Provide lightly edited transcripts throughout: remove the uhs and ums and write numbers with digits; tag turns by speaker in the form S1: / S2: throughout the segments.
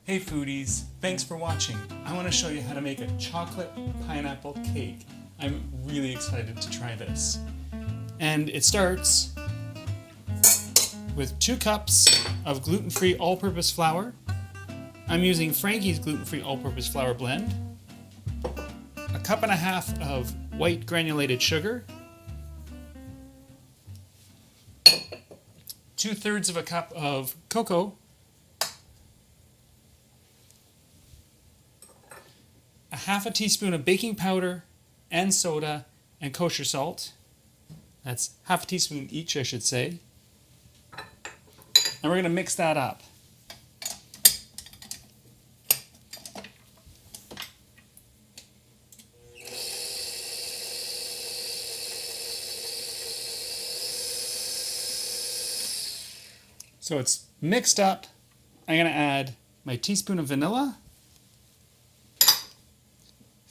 S1: Hey foodies, thanks for watching. I want to show you how to make a chocolate pineapple cake. I'm really excited to try this. And it starts with 2 cups of gluten-free all-purpose flour. I'm using Frankie's gluten-free all-purpose flour blend. 1.5 cups of white granulated sugar. 2/3 cup of cocoa. 1/2 teaspoon of baking powder and soda and kosher salt. That's 1/2 teaspoon each, I should say. And we're going to mix that up. So it's mixed up. I'm going to add my teaspoon of vanilla,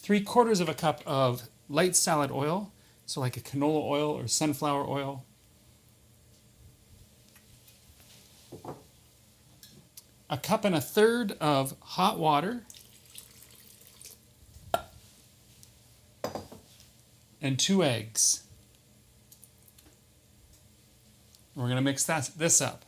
S1: 3/4 cup of light salad oil, so like a canola oil or sunflower oil, 1.33 cups of hot water, and 2 eggs. We're going to mix this up.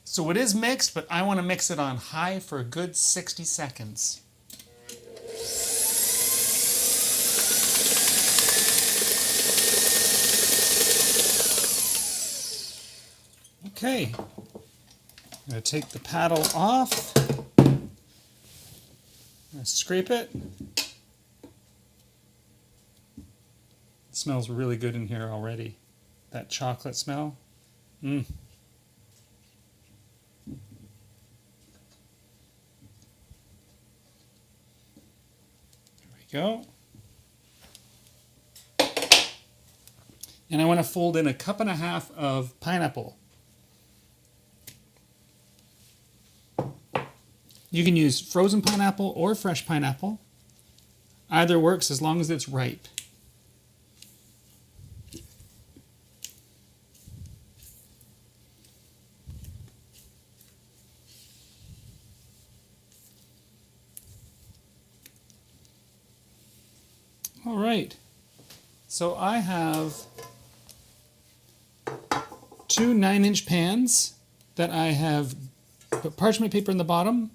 S1: So it is mixed, but I want to mix it on high for a good 60 seconds. Okay, I'm going to take the paddle off. I'm going to scrape it. It smells really good in here already. That chocolate smell. Mmm. Go. And I want to fold in 1.5 cups of pineapple. You can use frozen pineapple or fresh pineapple. Either works as long as it's ripe. All right, so I have 2 9-inch pans that I have put parchment paper in the bottom,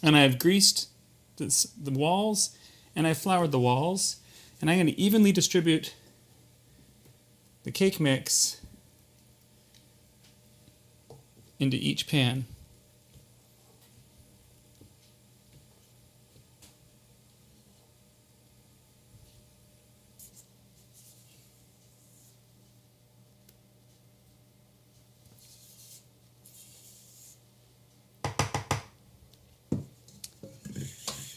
S1: and I have greased the walls, and I floured the walls, and I'm going to evenly distribute the cake mix into each pan.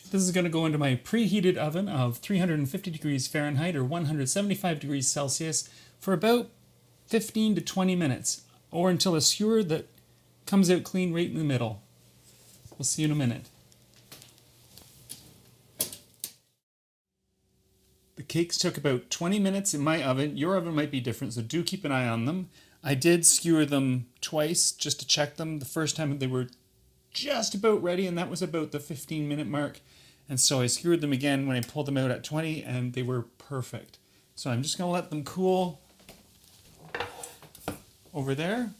S1: This is going to go into my preheated oven of 350 degrees Fahrenheit or 175 degrees Celsius for about 15 to 20 minutes, or until a skewer that comes out clean right in the middle. We'll see you in a minute. The cakes took about 20 minutes in my oven. Your oven might be different, so do keep an eye on them. I did skewer them twice just to check them. The first time they were just about ready, and that was about the 15-minute mark. And so I skewered them again when I pulled them out at 20, and they were perfect. So I'm just going to let them cool over there.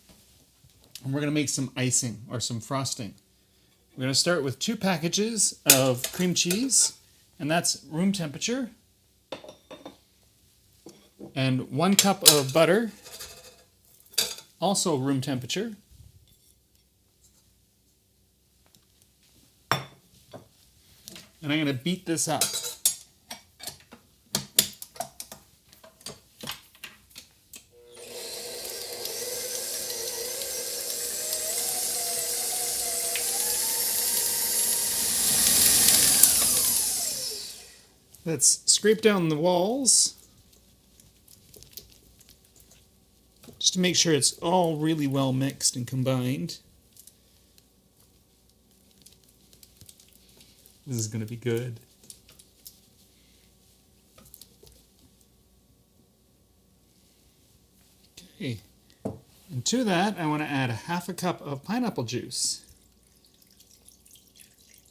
S1: And we're going to make some icing or some frosting. We're going to start with 2 packages of cream cheese, and that's room temperature. And 1 cup of butter, also room temperature. And I'm going to beat this up. Let's scrape down the walls just to make sure it's all really well mixed and combined. This is going to be good. Okay. And to that, I want to add 1/2 cup of pineapple juice.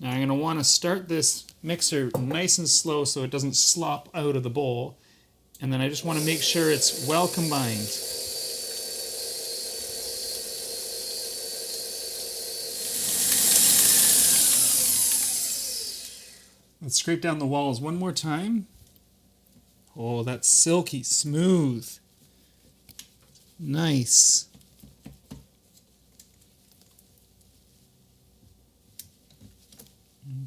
S1: Now I'm going to want to start this mixer nice and slow so it doesn't slop out of the bowl. And then I just want to make sure it's well combined. Let's scrape down the walls one more time. Oh, that's silky smooth. Nice.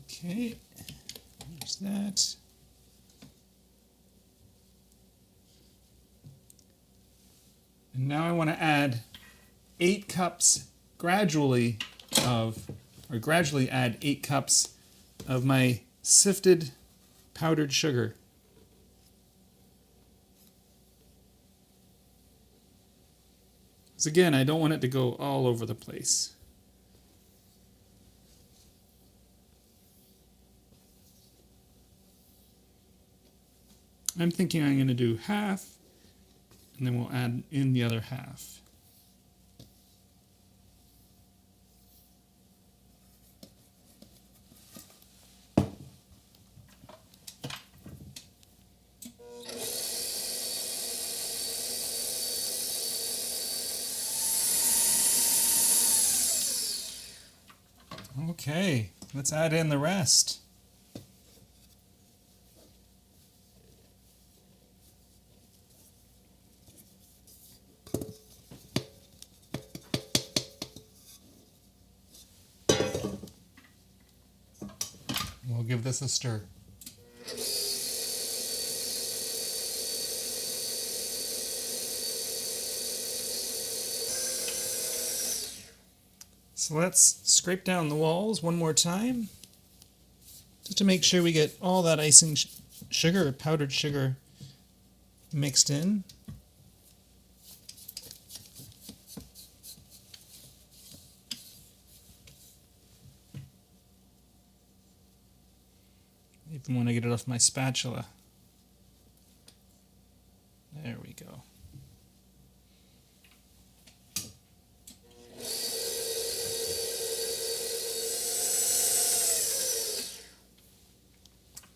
S1: Okay, there's that. And now I want to add 8 cups gradually add 8 cups of my sifted powdered sugar. Because again, I don't want it to go all over the place. I'm thinking I'm going to do 1/2, and then we'll add in the other 1/2. Okay, let's add in the rest. We'll give this a stir. So let's scrape down the walls one more time, just to make sure we get all that icing sugar, powdered sugar, mixed in. Even when I get it off my spatula. There we go.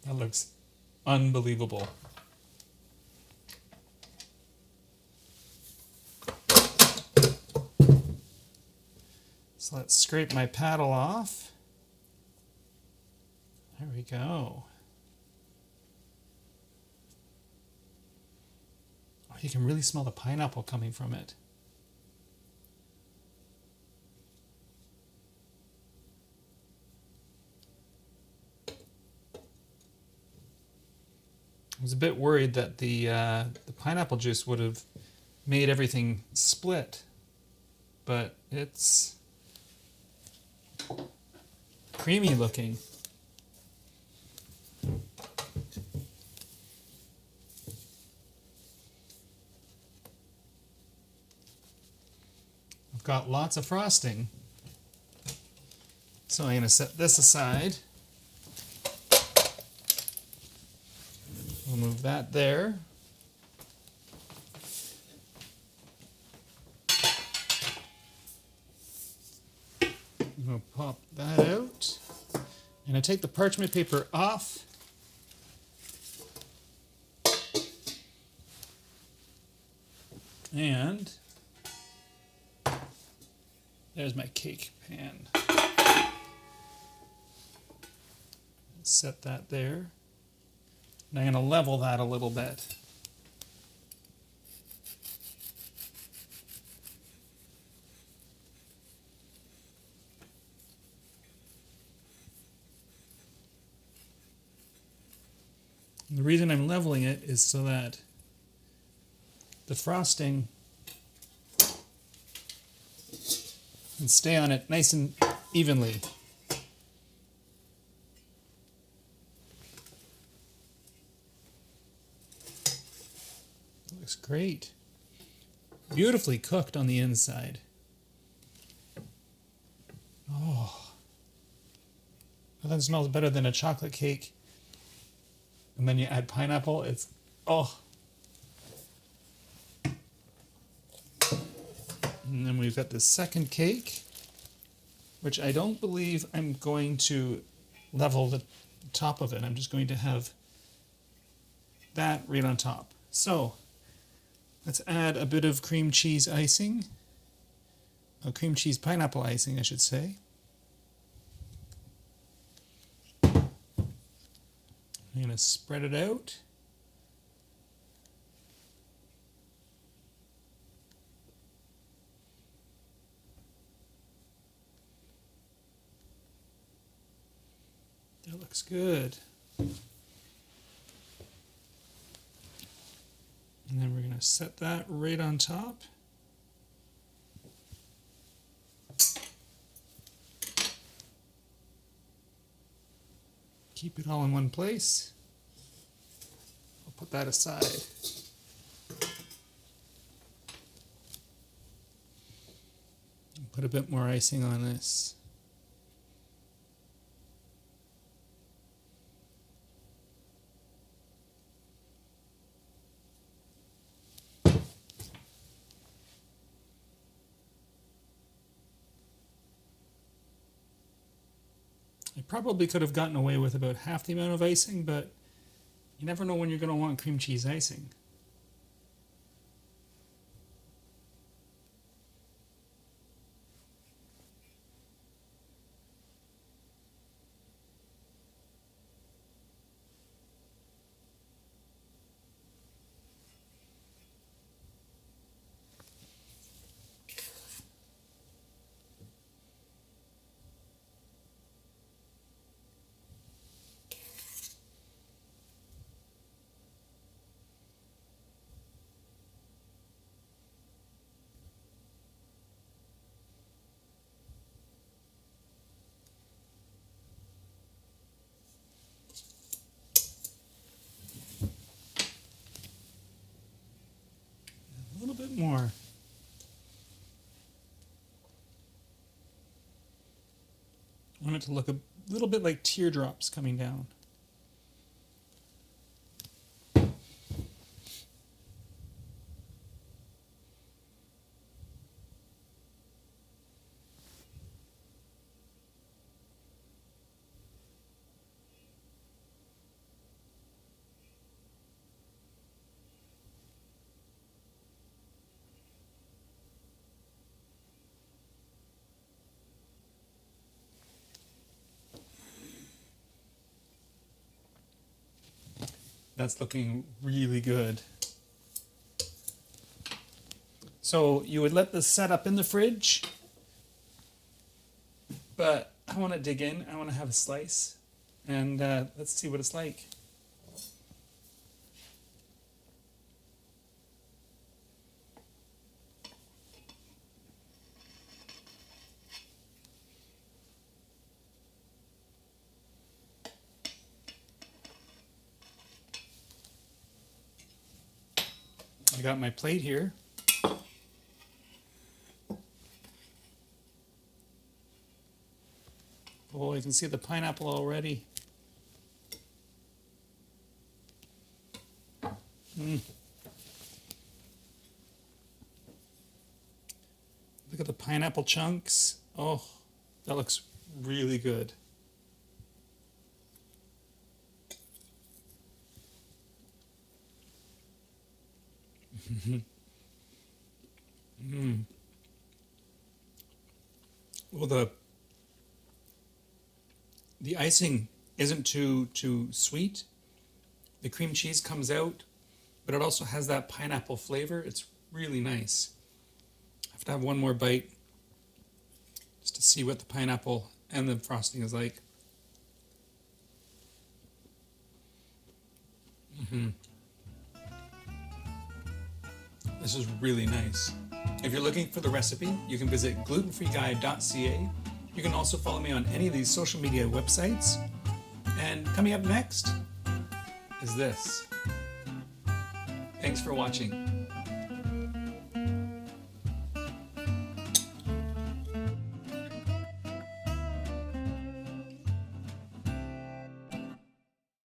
S1: That looks unbelievable. So let's scrape my paddle off. There we go. Oh, you can really smell the pineapple coming from it. I was a bit worried that the pineapple juice would have made everything split, but it's creamy looking. I've got lots of frosting, so I'm going to set this aside. We'll move that there. We'll pop that out. And I take the parchment paper off. And there's my cake pan. Set that there. And I'm going to level that a little bit. And the reason I'm leveling it is so that the frosting can stay on it nice and evenly. Looks great. Beautifully cooked on the inside. Oh, nothing smells better than a chocolate cake. And then you add pineapple. It's, oh. And then we've got the second cake, which I don't believe I'm going to level the top of it. I'm just going to have that right on top. So let's add a bit of cream cheese icing. Cream cheese pineapple icing, I should say. I'm going to spread it out. That looks good. And then we're going to set that right on top. Keep it all in one place. I'll put that aside. Put a bit more icing on this. I probably could have gotten away with about half the amount of icing, but you never know when you're going to want cream cheese icing. A little bit more. I want it to look a little bit like teardrops coming down. That's looking really good. So you would let this set up in the fridge, but I want to dig in. I want to have a slice, and let's see what it's like. I got my plate here. Oh, I can see the pineapple already. Look at the pineapple chunks. Oh, that looks really good. Well, the icing isn't too sweet. The cream cheese comes out, but it also has that pineapple flavor. It's really nice. I have to have one more bite just to see what the pineapple and the frosting is like. This is really nice. If you're looking for the recipe, you can visit GlutenFreeGuy.ca. You can also follow me on any of these social media websites. And coming up next is this. Thanks for watching.